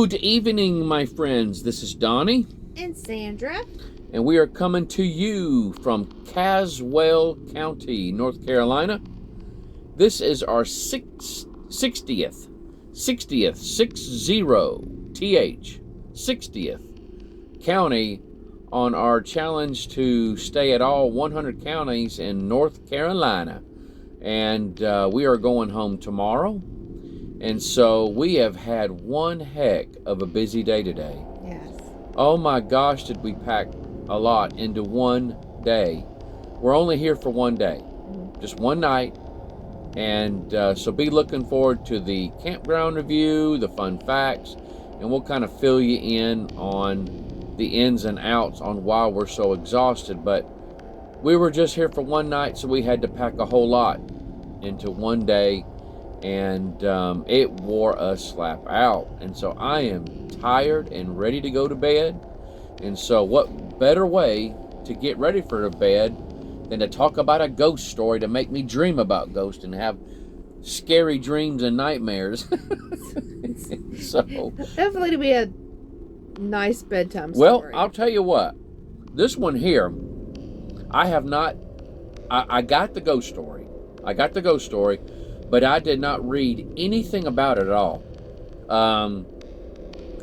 Good evening, my friends. This is Donnie. And Sandra. And we are coming to you from Caswell County, North Carolina. This is our 60th, 60th county on our challenge to stay at all 100 counties in North Carolina. And we are going home tomorrow. And so we have had one heck of a busy day today. Yes. Oh my gosh, did we pack a lot into one day. We're only here for one day, just one night. And so be looking forward to the campground review, the fun facts, and we'll kind of fill you in on the ins and outs on why we're so exhausted. But we were just here for one night, so we had to pack a whole lot into one day. And it wore us slap out. And so I am tired and ready to go to bed. And so what better way to get ready for bed than to talk about a ghost story to make me dream about ghosts and have scary dreams and nightmares. So hopefully it'll be a nice bedtime story. Well, I'll tell you what. This one here, I have not... I got the ghost story. But I did not read anything about it at all.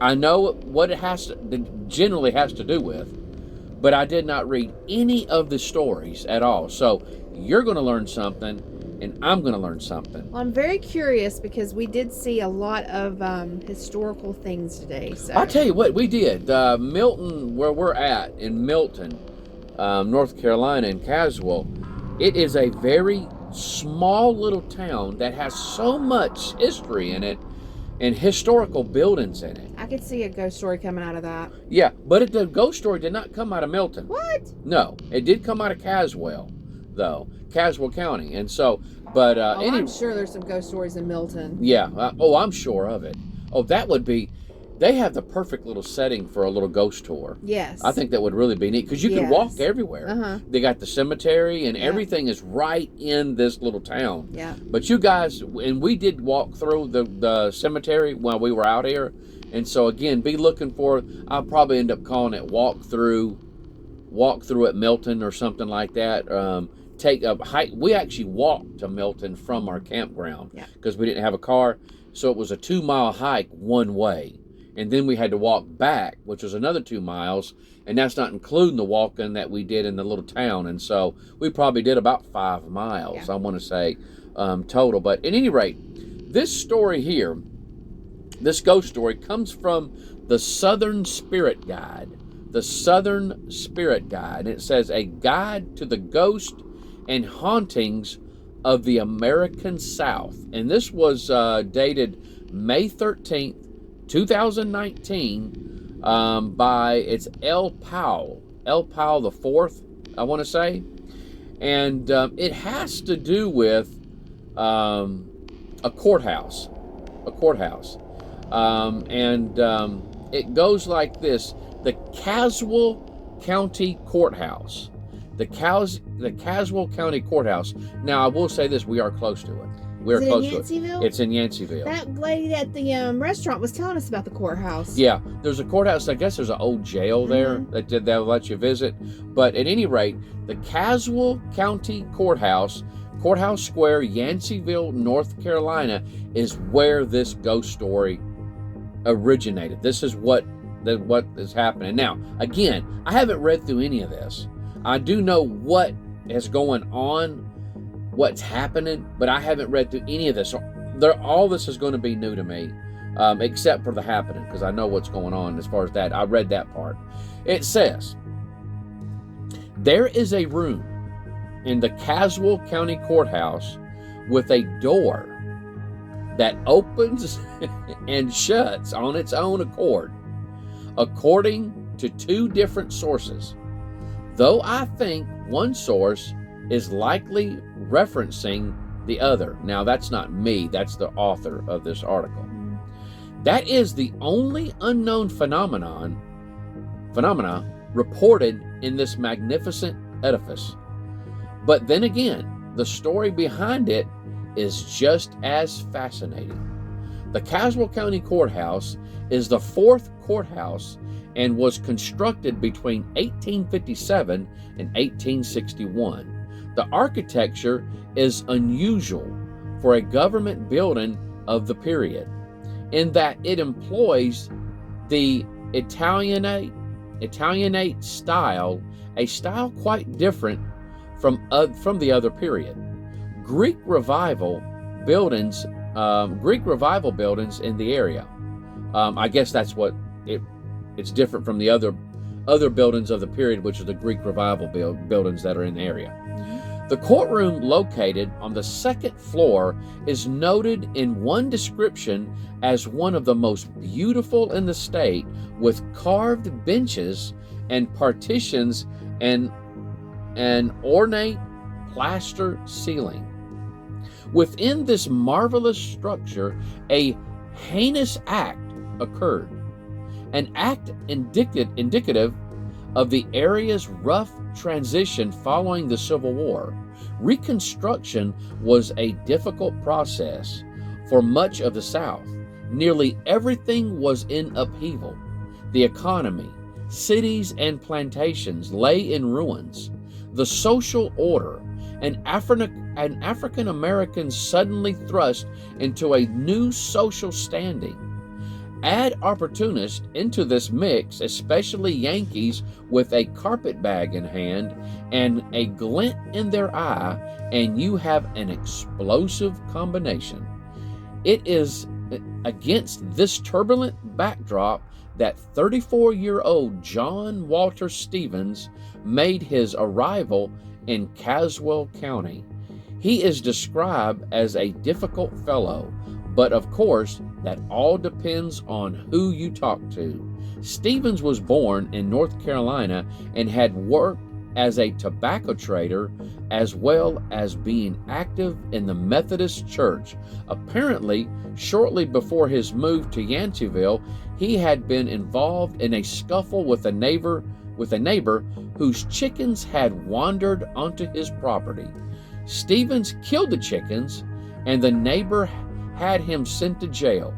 I know what it generally has to do with, but I did not read any of the stories at all. So you're going to learn something, and I'm going to learn something. Well, I'm very curious because we did see a lot of historical things today. So I'll tell you what we did. Milton, where we're at in Milton, North Carolina, in Caswell, it is a very small little town that has so much history in it and historical buildings in it. I could see a ghost story coming out of that. Yeah, but the ghost story did not come out of Milton. What? No, it did come out of Caswell, though. Caswell County. And so, but... I'm sure there's some ghost stories in Milton. Yeah. I'm sure of it. Oh, that would be... They have the perfect little setting for a little ghost tour. Yes. I think that would really be neat because you can walk everywhere. Uh-huh. They got the cemetery and everything is right in this little town. Yeah. But you guys, and we did walk through the cemetery while we were out here. And so again, be looking for, I'll probably end up calling it walk through at Milton or something like that. Take a hike. We actually walked to Milton from our campground because we didn't have a car. So it was a 2-mile hike one way. And then we had to walk back, which was another 2 miles. And that's not including the walking that we did in the little town. And so we probably did about 5 miles, I want to say, total. But at any rate, this story here, this ghost story, comes from the Southern Spirit Guide. The Southern Spirit Guide. And it says, a guide to the ghost and hauntings of the American South. And this was dated May 13th, 2019, by it's El Powell the Fourth, I want to say, and it has to do with a courthouse, and it goes like this: the Caswell County Courthouse, the Caswell County Courthouse. Now, I will say this: we are close to it. We're close to it. It's in Yanceyville. That lady at the restaurant was telling us about the courthouse. Yeah, there's a courthouse. I guess there's an old jail there that'll let you visit. But at any rate, the Caswell County Courthouse Square, Yanceyville, North Carolina, is where this ghost story originated. This is what is happening. Now, again, I haven't read through any of this. I do know what is going on, what's happening, but I haven't read through any of this. So all this is going to be new to me, except for the happening, because I know what's going on as far as that. I read that part. It says, there is a room in the Caswell County Courthouse with a door that opens and shuts on its own accord, according to 2 different sources. Though I think one source is likely referencing the other. Now, that's not me. That's the author of this article. That is the only unknown phenomena reported in this magnificent edifice. But then again, the story behind it is just as fascinating. The Caswell County Courthouse is the fourth courthouse and was constructed between 1857 and 1861. The architecture is unusual for a government building of the period, in that it employs the Italianate style, a style quite different from the other period. Greek revival buildings in the area. I guess that's what it's different from the other buildings of the period, which are the Greek revival buildings that are in the area. The courtroom, located on the second floor, is noted in one description as one of the most beautiful in the state, with carved benches and partitions and an ornate plaster ceiling. Within this marvelous structure, a heinous act occurred, an act indicative of the area's rough transition following the Civil War. Reconstruction was a difficult process for much of the South. Nearly everything was in upheaval. The economy, cities and plantations lay in ruins. The social order, and African Americans suddenly thrust into a new social standing. Add opportunists into this mix, especially Yankees with a carpetbag in hand and a glint in their eye, and you have an explosive combination. It is against this turbulent backdrop that 34-year-old John Walter Stevens made his arrival in Caswell County. He is described as a difficult fellow, but of course, that all depends on who you talk to. Stevens was born in North Carolina and had worked as a tobacco trader, as well as being active in the Methodist Church. Apparently, shortly before his move to Yanceyville, he had been involved in a scuffle with a neighbor whose chickens had wandered onto his property. Stevens killed the chickens, and the neighbor had him sent to jail.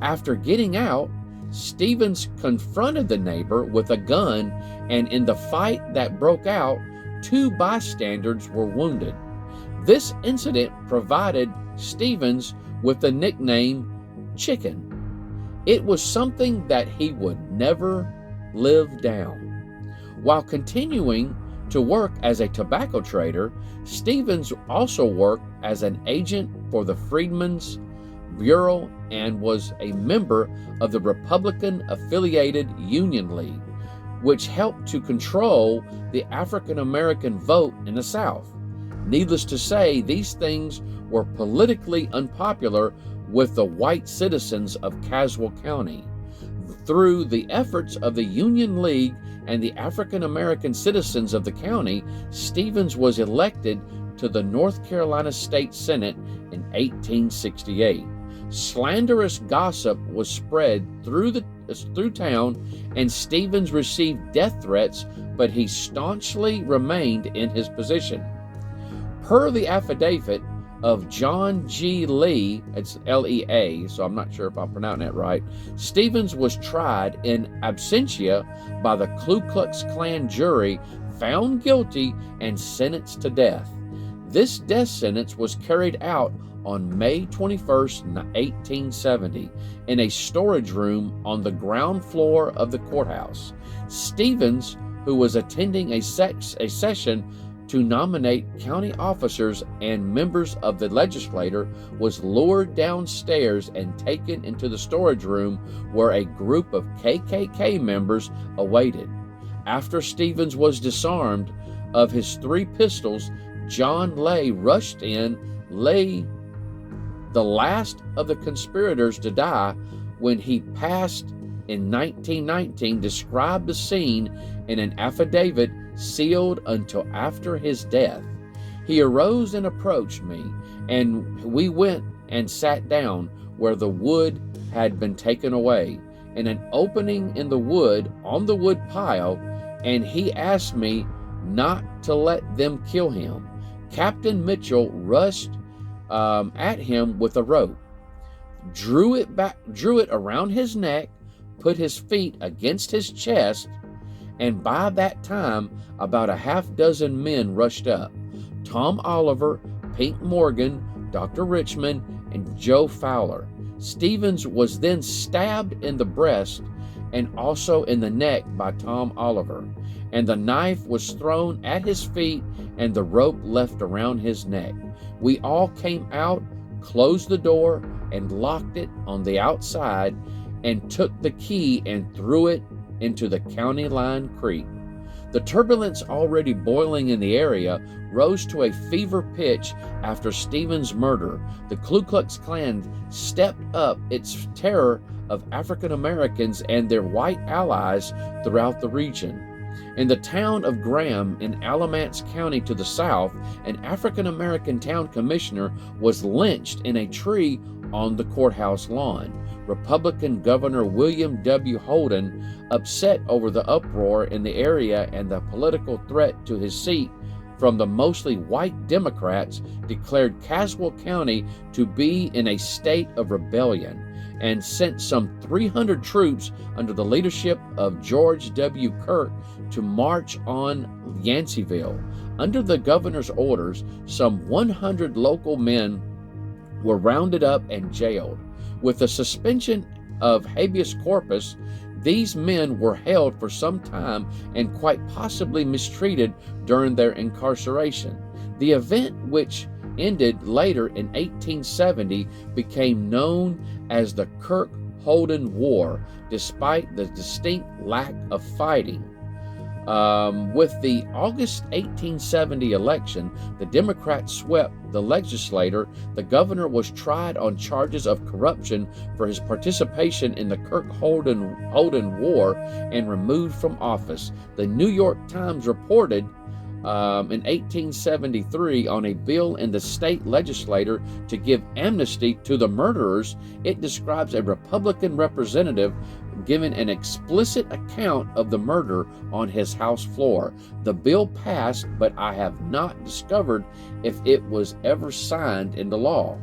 After getting out, Stevens confronted the neighbor with a gun, and in the fight that broke out, 2 bystanders were wounded. This incident provided Stevens with the nickname Chicken. It was something that he would never live down. While continuing to work as a tobacco trader, Stevens also worked as an agent for the Freedmen's Bureau and was a member of the Republican-affiliated Union League, which helped to control the African American vote in the South. Needless to say, these things were politically unpopular with the white citizens of Caswell County. Through the efforts of the Union League and the African American citizens of the county, Stevens was elected to the North Carolina State Senate in 1868. Slanderous gossip was spread through town, and Stevens received death threats, but he staunchly remained in his position. Per the affidavit of John G. Lee, it's L-E-A, so I'm not sure if I'm pronouncing that right, Stevens was tried in absentia by the Ku Klux Klan jury, found guilty, and sentenced to death. This death sentence was carried out on May 21st, 1870, in a storage room on the ground floor of the courthouse. Stevens, who was attending a session to nominate county officers and members of the legislature, was lured downstairs and taken into the storage room where a group of KKK members awaited. After Stevens was disarmed of his 3 pistols, John Lay rushed in, the last of the conspirators to die, when he passed in 1919, described the scene in an affidavit sealed until after his death. He arose and approached me, and we went and sat down where the wood had been taken away, in an opening in the wood on the wood pile, and he asked me not to let them kill him. Captain Mitchell rushed at him with a rope. drew it around his neck, put his feet against his chest, and by that time, about a half dozen men rushed up. Tom Oliver, Pink Morgan, Dr. Richmond, and Joe Fowler. Stevens was then stabbed in the breast and also in the neck by Tom Oliver, and the knife was thrown at his feet and the rope left around his neck. We all came out, closed the door, and locked it on the outside, and took the key and threw it into the county line creek. The turbulence already boiling in the area rose to a fever pitch after Stevens' murder. The Ku Klux Klan stepped up its terror of African Americans and their white allies throughout the region. In the town of Graham in Alamance County to the south, an African American town commissioner was lynched in a tree on the courthouse lawn. Republican Governor William W. Holden, upset over the uproar in the area and the political threat to his seat from the mostly white Democrats, declared Caswell County to be in a state of rebellion and sent some 300 troops under the leadership of George W. Kirk to march on Yanceyville. Under the governor's orders, some 100 local men were rounded up and jailed. With the suspension of habeas corpus, these men were held for some time and quite possibly mistreated during their incarceration. The event, which ended later in 1870, became known as the Kirk-Holden War, despite the distinct lack of fighting. With the August 1870 election, the Democrats swept the legislature. The governor was tried on charges of corruption for his participation in the Kirk-Holden War and removed from office. The New York Times reported in 1873 on a bill in the state legislature to give amnesty to the murderers. It describes a Republican representative giving an explicit account of the murder on his House floor. The bill passed, but I have not discovered if it was ever signed into law.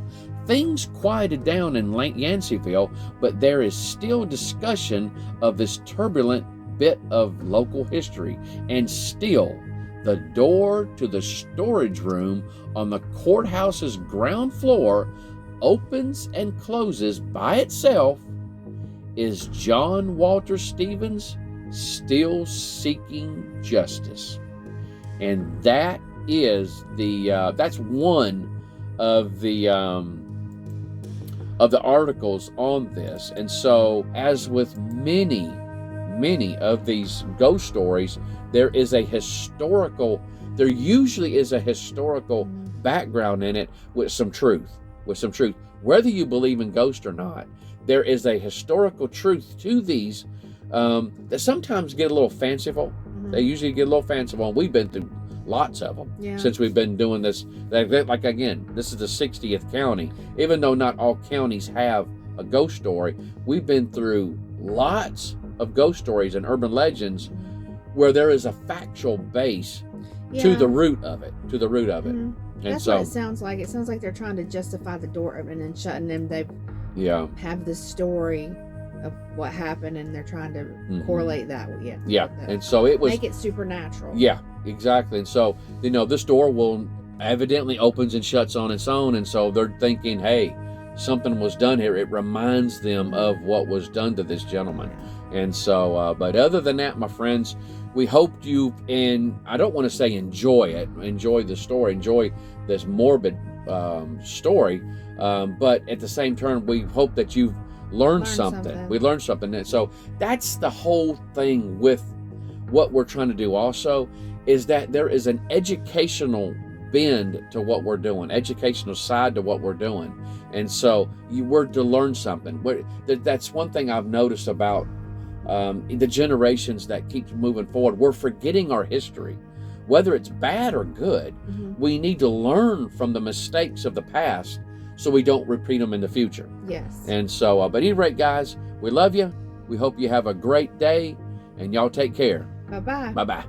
Things quieted down in Yanceyville, but there is still discussion of this turbulent bit of local history, and still the door to the storage room on the courthouse's ground floor opens and closes by itself. Is John Walter Stevens still seeking justice? And that is that's one of the articles on this. And so, as with many of these ghost stories, there usually is a historical background in it with some truth. Whether you believe in ghosts or not, there is a historical truth to these that sometimes get a little fanciful. Mm-hmm. They usually get a little fanciful, and we've been through lots of them since we've been doing this. Like again, this is the 60th county. Even though not all counties have a ghost story, we've been through lots of ghost stories and urban legends where there is a factual base to the root of it. Mm-hmm. And that's what it sounds like. It sounds like they're trying to justify the door opening and shutting them. They have this story of what happened, and they're trying to correlate that. And so it was make it supernatural. Yeah, exactly. And so this door will evidently opens and shuts on its own, and so they're thinking, hey, something was done here. It reminds them of what was done to this gentleman. And so, but other than that, my friends, we hope you, and I don't want to say enjoy the story, enjoy this morbid story, but at the same time, we hope that you've learned something. We learned something. And so that's the whole thing with what we're trying to do also, is that there is an educational bend to what we're doing, educational side to what we're doing. And so you were to learn something. That's one thing I've noticed about the generations that keep moving forward. We're forgetting our history, whether it's bad or good. We need to learn from the mistakes of the past so we don't repeat them in the future. Yes. And so, but at any rate, guys, we love you. We hope you have a great day, and y'all take care. Bye-bye. Bye-bye.